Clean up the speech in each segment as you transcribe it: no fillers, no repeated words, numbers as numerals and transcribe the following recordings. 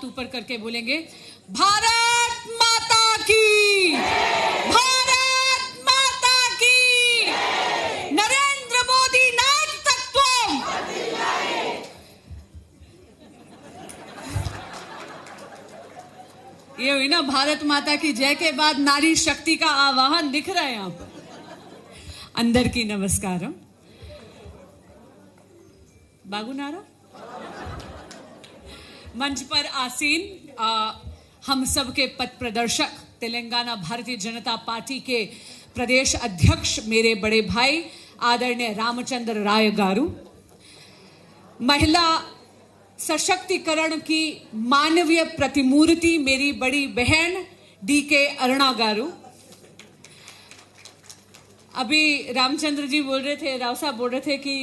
हाथ ऊपर करके बोलेंगे, भारत माता की, भारत माता की, नरेंद्र मोदी नायकत्वम। ये हुई ना भारत माता की जय के बाद नारी शक्ति का आवाहन दिख रहा है यहां पर। अंदर की नमस्कारम। बागुनारा मंच पर आसीन हम सब के पथ प्रदर्शक, तेलंगाना भारतीय जनता पार्टी के प्रदेश अध्यक्ष मेरे बड़े भाई आदरणीय रामचंद्र राय गारू, महिला सशक्तिकरण की मानवीय प्रतिमूर्ति मेरी बड़ी बहन डीके अरुणा गारू। अभी रामचंद्र जी बोल रहे थे, राव साहब बोल रहे थे कि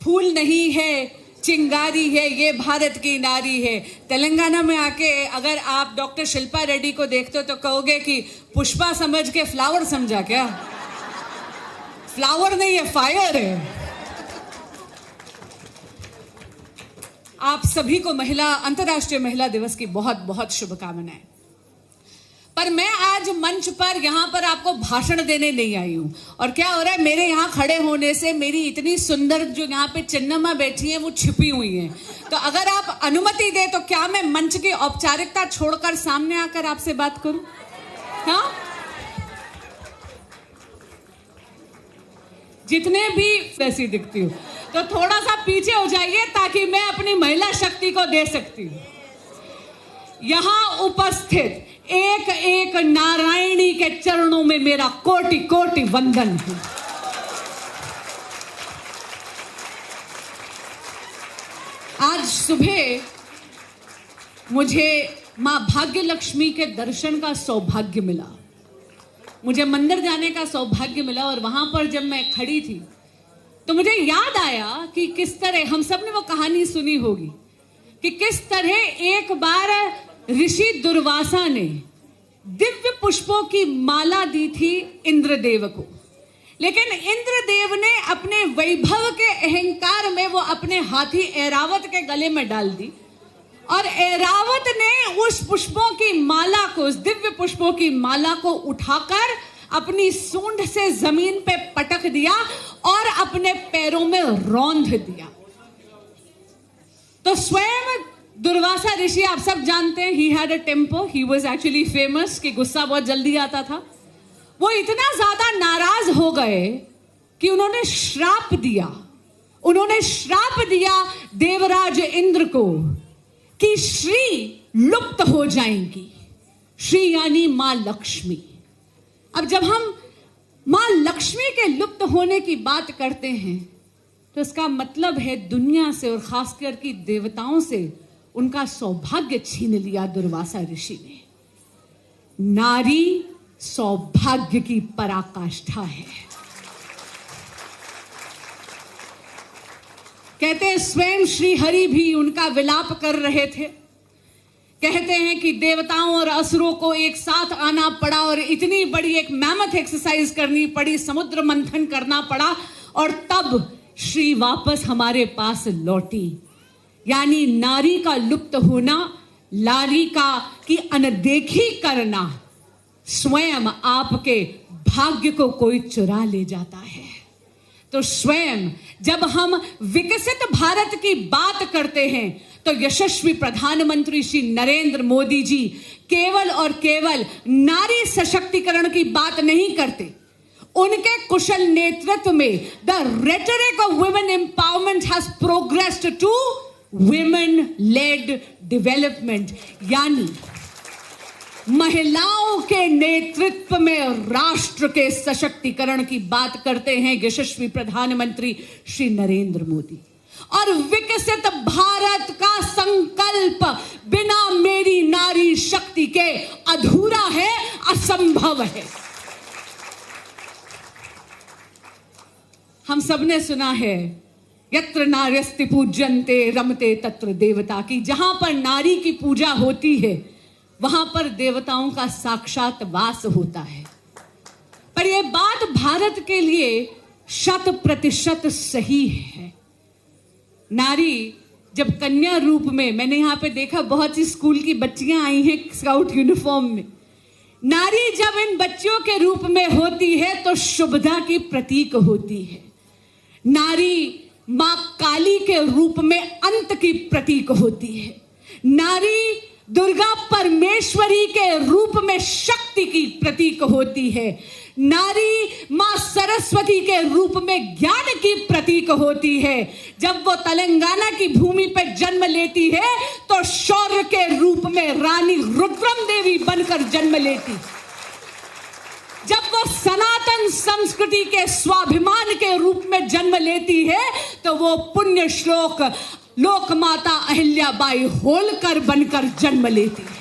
फूल नहीं है चिंगारी है, ये भारत की नारी है। तेलंगाना में आके अगर आप डॉक्टर शिल्पा रेड्डी को देखते हो तो कहोगे कि पुष्पा समझ के फ्लावर समझा क्या? फ्लावर नहीं है, फायर है। आप सभी को अंतर्राष्ट्रीय महिला दिवस की बहुत बहुत शुभकामनाएं। पर मैं आज मंच पर यहां पर आपको भाषण देने नहीं आई हूं। और क्या हो रहा है, मेरे यहां खड़े होने से मेरी इतनी सुंदर जो यहां पे चिन्नमा बैठी है वो छिपी हुई है। तो अगर आप अनुमति दे तो क्या मैं मंच की औपचारिकता छोड़कर सामने आकर आपसे बात करूं? हाँ, जितने भी वैसी दिखती हूं तो थोड़ा सा पीछे हो जाइए ताकि मैं अपनी महिला शक्ति को दे सकती हूं। यहां उपस्थित एक एक नारायणी के चरणों में मेरा कोटि कोटि वंदन है। आज सुबह मुझे मां भाग्य लक्ष्मी के दर्शन का सौभाग्य मिला, मुझे मंदिर जाने का सौभाग्य मिला। और वहां पर जब मैं खड़ी थी तो मुझे याद आया कि किस तरह हम सब ने वो कहानी सुनी होगी कि किस तरह एक बार ऋषि दुर्वासा ने दिव्य पुष्पों की माला दी थी इंद्रदेव को, लेकिन इंद्रदेव ने अपने वैभव के अहंकार में वो अपने हाथी ऐरावत के गले में डाल दी और ऐरावत ने उस पुष्पों की माला को, उस दिव्य पुष्पों की माला को उठाकर अपनी सूंड से जमीन पे पटक दिया और अपने पैरों में रौंद दिया। तो स्वयं दुर्वासा ऋषि, आप सब जानते हैं, he had a temper, he was actually famous, कि गुस्सा बहुत जल्दी आता था। वो इतना ज्यादा नाराज हो गए कि उन्होंने श्राप दिया देवराज इंद्र को कि श्री लुप्त हो जाएंगी। श्री यानी मां लक्ष्मी। अब जब हम मां लक्ष्मी के लुप्त होने की बात करते हैं तो इसका मतलब है दुनिया से और खासकर की देवताओं से उनका सौभाग्य छीन लिया दुर्वासा ऋषि ने। नारी सौभाग्य की पराकाष्ठा है। कहते हैं स्वयं श्री हरि भी उनका विलाप कर रहे थे। कहते हैं कि देवताओं और असुरों को एक साथ आना पड़ा और इतनी बड़ी एक मैमथ एक्सरसाइज करनी पड़ी, समुद्र मंथन करना पड़ा और तब श्री वापस हमारे पास लौटी। यानी नारी का लुप्त होना, नारी की अनदेखी करना, स्वयं आपके भाग्य को कोई चुरा ले जाता है। तो स्वयं जब हम विकसित भारत की बात करते हैं तो यशस्वी प्रधानमंत्री श्री नरेंद्र मोदी जी केवल और केवल नारी सशक्तिकरण की बात नहीं करते। उनके कुशल नेतृत्व में the rhetoric of women empowerment has progressed to women led development, यानी महिलाओं के नेतृत्व में राष्ट्र के सशक्तिकरण की बात करते हैं यशस्वी प्रधानमंत्री श्री नरेंद्र मोदी। और विकसित भारत का संकल्प बिना मेरी नारी शक्ति के अधूरा है, असंभव है। हम सबने सुना है यत्र नार्यस्ति पूज्यन्ते रमते तत्र देवता, की जहां पर नारी की पूजा होती है वहां पर देवताओं का साक्षात वास होता है। पर यह बात भारत के लिए 100% सही है। नारी जब कन्या रूप में, मैंने यहाँ पे देखा बहुत सी स्कूल की बच्चियां आई हैं स्काउट यूनिफॉर्म में, नारी जब इन बच्चियों के रूप में होती है तो शुभता की प्रतीक होती है। नारी मां काली के रूप में अंत की प्रतीक होती है। नारी दुर्गा परमेश्वरी के रूप में शक्ति की प्रतीक होती है। नारी मां सरस्वती के रूप में ज्ञान की प्रतीक होती है। जब वो तेलंगाना की भूमि पर जन्म लेती है तो शौर्य के रूप में रानी रुद्रम देवी बनकर जन्म लेती। जब वो सनातन संस्कृति के स्वाभिमान के रूप में जन्म लेती है तो वो पुण्य श्लोक लोकमाता अहिल्याबाई होलकर बनकर जन्म लेती है।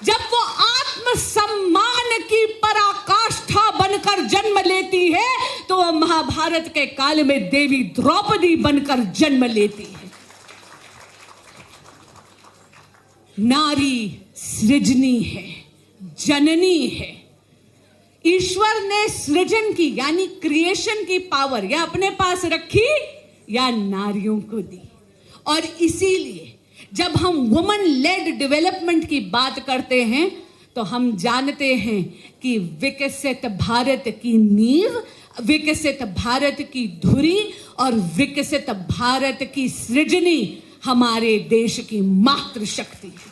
जब वो आत्मसम्मान की पराकाष्ठा बनकर जन्म लेती है तो वो महाभारत के काल में देवी द्रौपदी बनकर जन्म लेती है। नारी सृजनी है, जननी है। ईश्वर ने सृजन की यानी क्रिएशन की पावर या अपने पास रखी या नारियों को दी। और इसीलिए जब हम वुमन लेड डेवलपमेंट की बात करते हैं तो हम जानते हैं कि विकसित भारत की नींव, विकसित भारत की धुरी और विकसित भारत की सृजनी हमारे देश की मातृशक्ति है।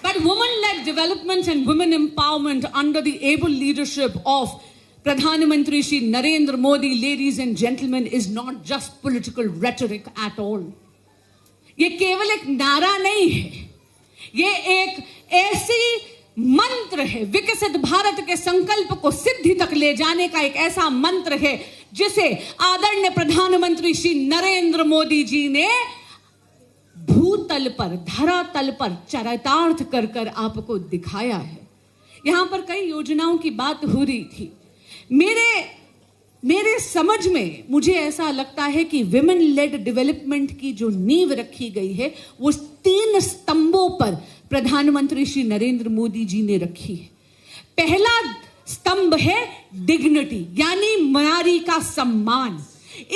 But women-led development and women empowerment under the able leadership of Pradhan Mantri Shri Narendra Modi, ladies and gentlemen, is not just political rhetoric at all. ये केवल एक नारा नहीं है, ये एक ऐसी मंत्र है, विकसित भारत के संकल्प को सिद्धि तक ले जाने का एक ऐसा मंत्र है जिसे आदरणीय प्रधानमंत्री श्री नरेंद्र मोदी जी ने भूतल पर, धरातल पर चरितार्थ कर कर आपको दिखाया है। यहां पर कई योजनाओं की बात हो रही थी। मेरे समझ में मुझे ऐसा लगता है कि विमेन लेड डेवलपमेंट की जो नींव रखी गई है वो 3 स्तंभों पर प्रधानमंत्री श्री नरेंद्र मोदी जी ने रखी है। पहला स्तंभ है डिग्निटी यानी नारी का सम्मान।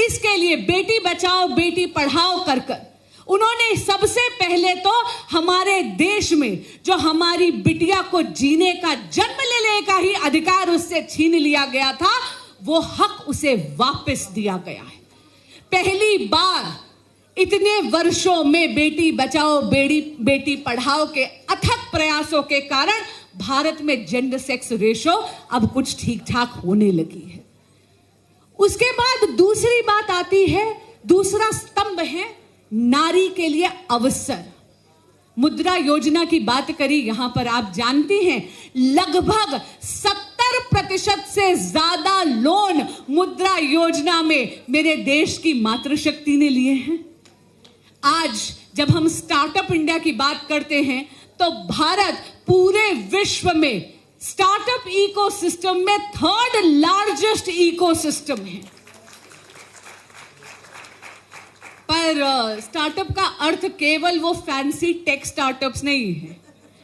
इसके लिए बेटी बचाओ बेटी पढ़ाओ कर उन्होंने सबसे पहले तो हमारे देश में जो हमारी बिटिया को जीने का, जन्म लेने का ही अधिकार उससे छीन लिया गया था, वो हक उसे वापस दिया गया है। पहली बार इतने वर्षों में बेटी बचाओ बेटी पढ़ाओ के अथक प्रयासों के कारण भारत में जेंडर सेक्स रेशो अब कुछ ठीक ठाक होने लगी है। उसके बाद दूसरी बात आती है, दूसरा स्तंभ है नारी के लिए अवसर। मुद्रा योजना की बात करी, यहां पर आप जानती हैं लगभग 70% से ज्यादा लोन मुद्रा योजना में मेरे देश की मातृशक्ति ने लिए हैं। आज जब हम स्टार्टअप इंडिया की बात करते हैं तो भारत पूरे विश्व में स्टार्टअप इकोसिस्टम में 3rd लार्जेस्ट इकोसिस्टम है। पर स्टार्टअप का अर्थ केवल वो फैंसी टेक स्टार्टअप्स नहीं है।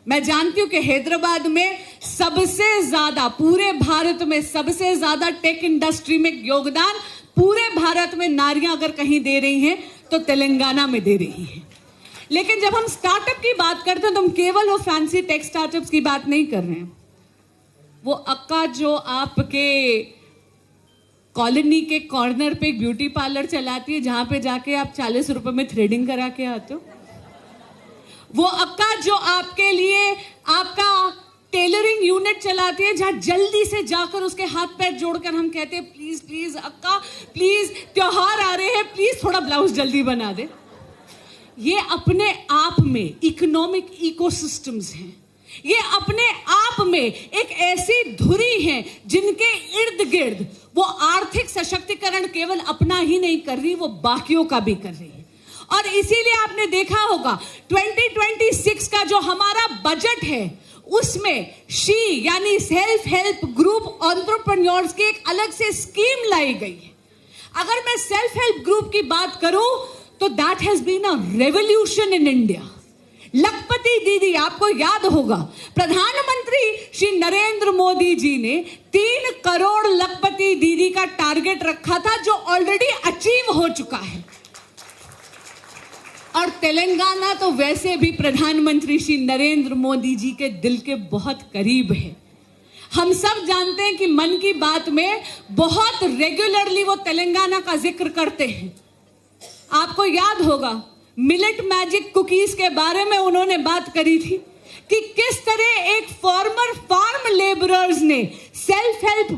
मैं जानती हूं कि हैदराबाद में सबसे ज्यादा, पूरे भारत में सबसे ज्यादा टेक इंडस्ट्री में योगदान पूरे भारत में नारियां अगर कहीं दे रही हैं तो तेलंगाना में दे रही हैं। लेकिन जब हम स्टार्टअप की बात करते हैं तो हम केवल वो फैंसी टेक स्टार्टअप्स की बात नहीं कर रहे हैं। वो अक्का जो आपके कॉलोनी के कॉर्नर पे एक ब्यूटी पार्लर चलाती है जहां पे जाके आप 40 रुपए में थ्रेडिंग करा के आते हो। वो अक्का जो आपके लिए आपका टेलरिंग यूनिट चलाती है जहां जल्दी से जाकर उसके हाथ पैर जोड़कर हम कहते हैं प्लीज प्लीज अक्का प्लीज, त्योहार आ रहे हैं, प्लीज थोड़ा ब्लाउज जल्दी बना दे। ये अपने आप में इकोनॉमिक इकोसिस्टम्स हैं। ये अपने आप में एक ऐसी धुरी है जिनके इर्द गिर्द वो आर्थिक सशक्तिकरण केवल अपना ही नहीं कर रही, वो बाकियों का भी कर रही है। और इसीलिए आपने देखा होगा 2026 का जो हमारा बजट है उसमें शी यानी सेल्फ हेल्प ग्रुप एंटरप्रेन्योर्स की एक अलग से स्कीम लाई गई है। अगर मैं सेल्फ हेल्प ग्रुप की बात करूं तो that has been a revolution in India. Lakhpati Didi, आपको याद होगा प्रधानमंत्री श्री नरेंद्र मोदी जी ने 3 करोड़ लखपति दीदी का टारगेट रखा था, जो ऑलरेडी अचीव हो चुका है। और तेलंगाना तो वैसे भी प्रधानमंत्री श्री नरेंद्र मोदी जी के दिल के बहुत करीब है। हम सब जानते हैं कि मन की बात में बहुत रेगुलरली वो तेलंगाना का जिक्र करते हैं। आपको याद होगा मिलेट मैजिक कुकीज के बारे में उन्होंने बात करी थी कि किस तरह एक फॉर्मर फार्म लेबरर्स ने सेल्फ हेल्प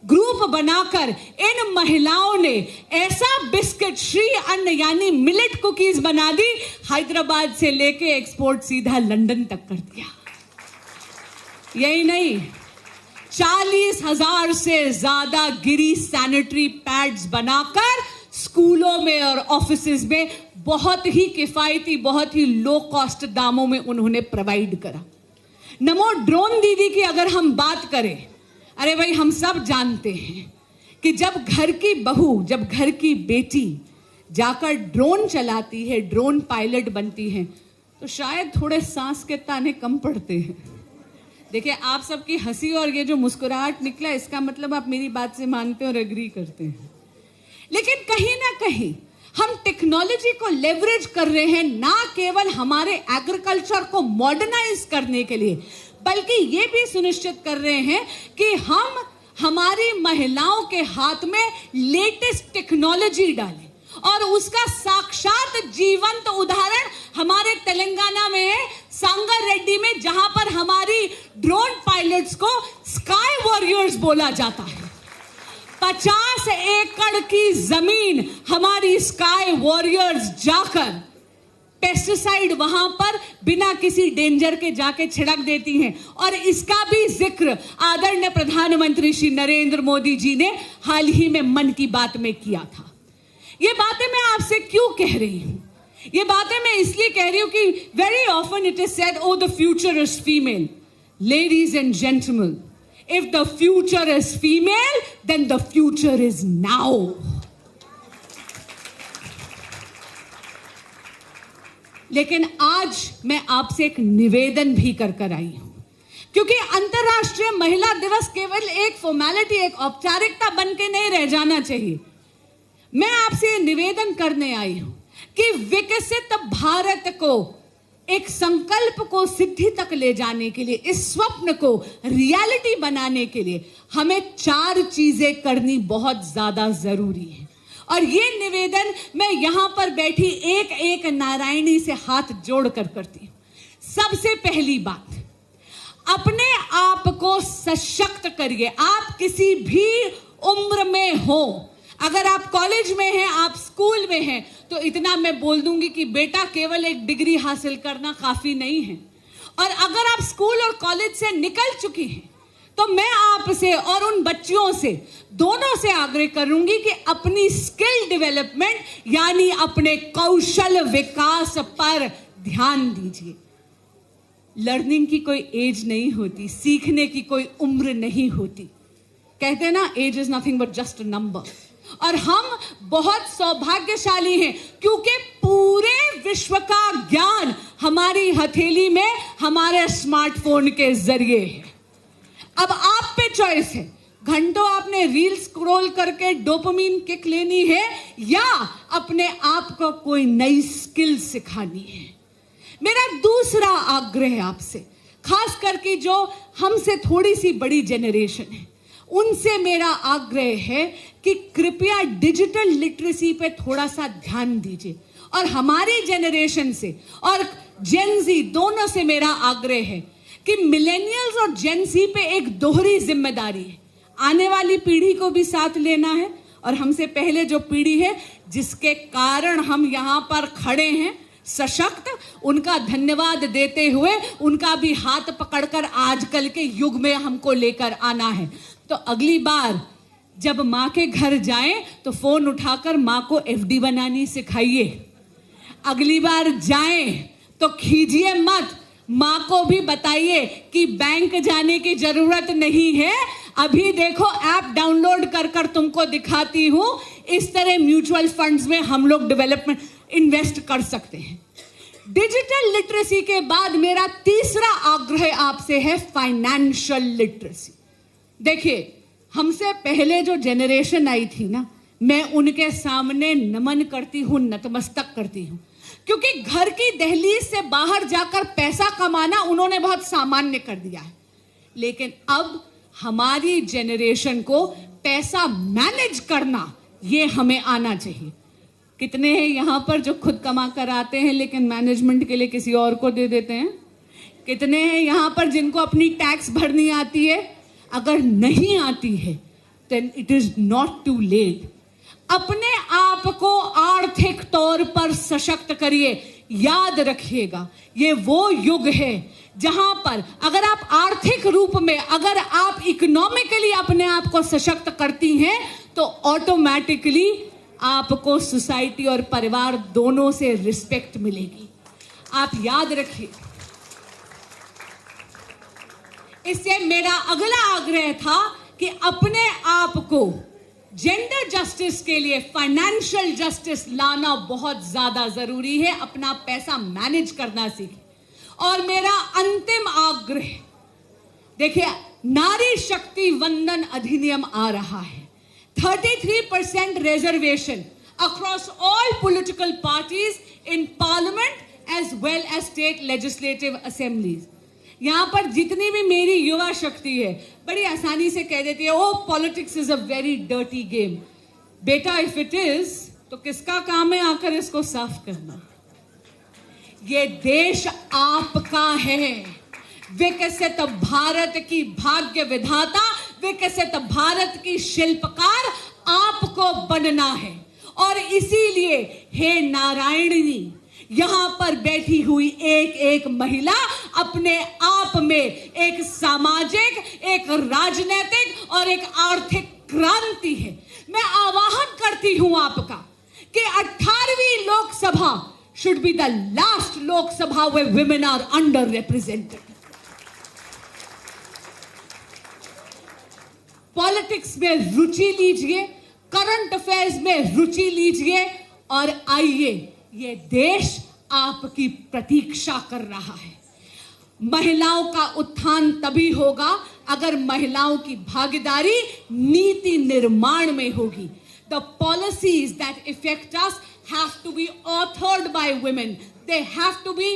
ग्रुप बनाकर इन महिलाओं ने ऐसा बिस्किट श्री अन्न यानी मिलेट कुकीज बना दी, हैदराबाद से लेके एक्सपोर्ट सीधा लंदन तक कर दिया। यही नहीं, 40,000 से ज्यादा गिरी सैनिटरी पैड्स बनाकर स्कूलों में और ऑफिसेज में बहुत ही किफायती, बहुत ही लो कॉस्ट दामों में उन्होंने प्रोवाइड करा। नमो ड्रोन दीदी की अगर हम बात करें, अरे भाई हम सब जानते हैं कि जब घर की बहू, जब घर की बेटी जाकर ड्रोन चलाती है, ड्रोन पायलट बनती है, तो शायद थोड़े सांस के ताने कम पड़ते हैं। देखिए, आप सबकी हंसी और ये जो मुस्कुराहट निकला, इसका मतलब आप मेरी बात से मानते और एग्री करते हैं। लेकिन कहीं ना कहीं हम टेक्नोलॉजी को लेवरेज कर रहे हैं, ना केवल हमारे एग्रीकल्चर को मॉडर्नाइज करने के लिए, बल्कि ये भी सुनिश्चित कर रहे हैं कि हम हमारी महिलाओं के हाथ में लेटेस्ट टेक्नोलॉजी डालें। और उसका साक्षात जीवंत उदाहरण हमारे तेलंगाना में है, सांगर रेड्डी में, जहां पर हमारी ड्रोन पायलट्स को स्काई वॉरियर्स बोला जाता है। 50 एकड़ की जमीन हमारी स्काई वॉरियर्स जाकर पेस्टिसाइड वहां पर बिना किसी डेंजर के जाके छिड़क देती हैं। और इसका भी जिक्र आदरणीय प्रधानमंत्री श्री नरेंद्र मोदी जी ने हाल ही में मन की बात में किया था। ये बातें मैं आपसे क्यों कह रही हूं? ये बातें मैं इसलिए कह रही हूं कि very often it is said, oh the future is female. Ladies and gentleman, if the future is female, then the future is now. लेकिन आज मैं आपसे एक निवेदन भी कर आई हूं, क्योंकि अंतर्राष्ट्रीय महिला दिवस केवल एक फॉर्मेलिटी, एक औपचारिकता बन के नहीं रह जाना चाहिए। मैं आपसे निवेदन करने आई हूं कि विकसित भारत को, एक संकल्प को सिद्धि तक ले जाने के लिए, इस स्वप्न को रियलिटी बनाने के लिए हमें 4 चीजें करनी बहुत ज्यादा जरूरी है। और ये निवेदन मैं यहां पर बैठी एक एक नारायणी से हाथ जोड़कर करती हूं। सबसे पहली बात, अपने आप को सशक्त करिए। आप किसी भी उम्र में हो, अगर आप कॉलेज में हैं, आप स्कूल में हैं, तो इतना मैं बोल दूंगी कि बेटा केवल एक डिग्री हासिल करना काफी नहीं है। और अगर आप स्कूल और कॉलेज से निकल चुकी हैं, तो मैं आपसे और उन बच्चियों से, दोनों से आग्रह करूंगी कि अपनी स्किल डेवलपमेंट यानी अपने कौशल विकास पर ध्यान दीजिए। लर्निंग की कोई एज नहीं होती, सीखने की कोई उम्र नहीं होती। कहते हैं ना, age is nothing but just a number. और हम बहुत सौभाग्यशाली हैं, क्योंकि पूरे विश्व का ज्ञान हमारी हथेली में हमारे स्मार्टफोन के जरिए है। अब आप पे चॉइस है, घंटों आपने रील स्क्रॉल करके डोपामिन किक लेनी है या अपने आप को कोई नई स्किल सिखानी है। मेरा दूसरा आग्रह है आपसे, खास करके जो हमसे थोड़ी सी बड़ी जेनरेशन है, उनसे मेरा आग्रह है कि कृपया डिजिटल लिटरेसी पे थोड़ा सा ध्यान दीजिए। और हमारी जेनरेशन से और जेनजी दोनों से मेरा आग्रह है कि मिलेनियल्स और जेनजी पे एक दोहरी जिम्मेदारी है। आने वाली पीढ़ी को भी साथ लेना है, और हमसे पहले जो पीढ़ी है जिसके कारण हम यहाँ पर खड़े हैं सशक्त, उनका धन्यवाद देते हुए उनका भी हाथ पकड़कर आजकल के युग में हमको लेकर आना है। तो अगली बार जब माँ के घर जाएं तो फोन उठाकर माँ को एफडी बनानी सिखाइए। अगली बार जाएं तो खींचिए मत, माँ को भी बताइए कि बैंक जाने की जरूरत नहीं है, अभी देखो ऐप डाउनलोड कर कर तुमको दिखाती हूं, इस तरह म्यूचुअल फंड्स में हम लोग डेवलपमेंट इन्वेस्ट कर सकते हैं। डिजिटल लिटरेसी के बाद मेरा तीसरा आग्रह आपसे है फाइनेंशियल लिटरेसी। देखिए, हमसे पहले जो जेनरेशन आई थी ना, मैं उनके सामने नमन करती हूं, नतमस्तक करती हूं, क्योंकि घर की दहलीज से बाहर जाकर पैसा कमाना उन्होंने बहुत सामान्य कर दिया है। लेकिन अब हमारी जेनरेशन को पैसा मैनेज करना, ये हमें आना चाहिए। कितने हैं यहां पर जो खुद कमा कर आते हैं लेकिन मैनेजमेंट के लिए किसी और को दे देते हैं? कितने हैं यहां पर जिनको अपनी टैक्स भरनी आती है? अगर नहीं आती है then it is not too late. अपने आप को आर्थिक तौर पर सशक्त करिए। याद रखिएगा, ये वो युग है जहां पर अगर आप आर्थिक रूप में, अगर आप इकोनॉमिकली अपने आप को सशक्त करती हैं तो ऑटोमेटिकली आपको सोसाइटी और परिवार दोनों से रिस्पेक्ट मिलेगी। आप याद रखिए। इससे मेरा अगला आग्रह था कि अपने आप को जेंडर जस्टिस के लिए फाइनेंशियल जस्टिस लाना बहुत ज्यादा जरूरी है। अपना पैसा मैनेज करना सीखें। और मेरा अंतिम आग्रह, देखिए, नारी शक्ति वंदन अधिनियम आ रहा है। 33% reservation across all political parties in parliament as well as state legislative assemblies। यहां पर जितनी भी मेरी युवा शक्ति है बड़ी आसानी से कह देती है, oh politics is a very dirty game. बेटा, इफ इट इज तो किसका काम है आकर इसको साफ करना? ये देश आपका है। विकसित भारत की भाग्य विधाता, विकसित भारत की शिल्पकार आपको बनना है। और इसीलिए हे नारायणी, यहां पर बैठी हुई एक एक महिला अपने आप में एक सामाजिक, एक राजनीतिक और एक आर्थिक क्रांति है। मैं आह्वान करती हूं आपका कि 18वीं Lok Sabha should be the last Lok Sabha where women are underrepresented। Politics में रुचि लीजिए, करंट अफेयर्स में रुचि लीजिए और आइए, ये देश आपकी प्रतीक्षा कर रहा है। महिलाओं का उत्थान तभी होगा अगर महिलाओं की भागीदारी नीति निर्माण में होगी। The policies that affect us have to be authored by women. They have to be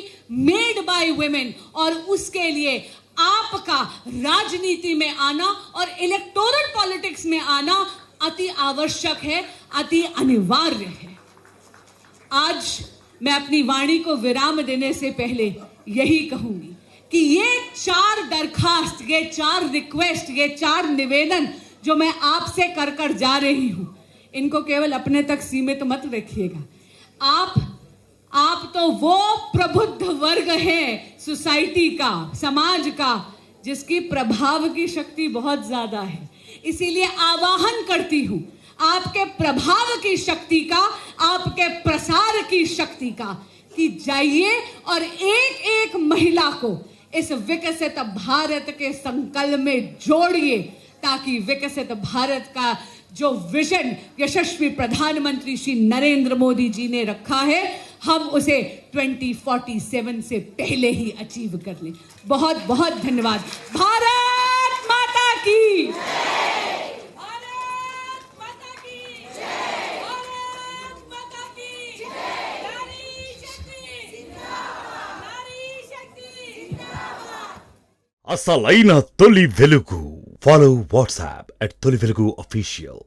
made by women। और उसके लिए आपका राजनीति में आना और इलेक्टोरल पॉलिटिक्स में आना अति आवश्यक है, अति अनिवार्य है। आज मैं अपनी वाणी को विराम देने से पहले यही कहूंगी कि ये 4 दरखास्त, ये 4 रिक्वेस्ट, ये 4 निवेदन जो मैं आपसे कर कर जा रही हूं, इनको केवल अपने तक सीमित मत रखिएगा। आप तो वो प्रबुद्ध वर्ग है सोसाइटी का, समाज का, जिसकी प्रभाव की शक्ति बहुत ज्यादा है। इसीलिए आह्वान करती हूं आपके प्रभाव की शक्ति का, आपके प्रसार की शक्ति का, कि जाइए और एक एक महिला को इस विकसित भारत के संकल्प में जोड़िए, ताकि विकसित भारत का जो विजन यशस्वी प्रधानमंत्री श्री नरेंद्र मोदी जी ने रखा है, हम उसे 2047 से पहले ही अचीव कर लें। बहुत बहुत धन्यवाद। भारत माता की जय। भारत माता की जय। भारत माता की जय। नारी शक्ति जिंदाबाद। नारी शक्ति जिंदाबाद। అసలైన తొలి వెలుగు. Follow WhatsApp @తొలి వెలుగు official.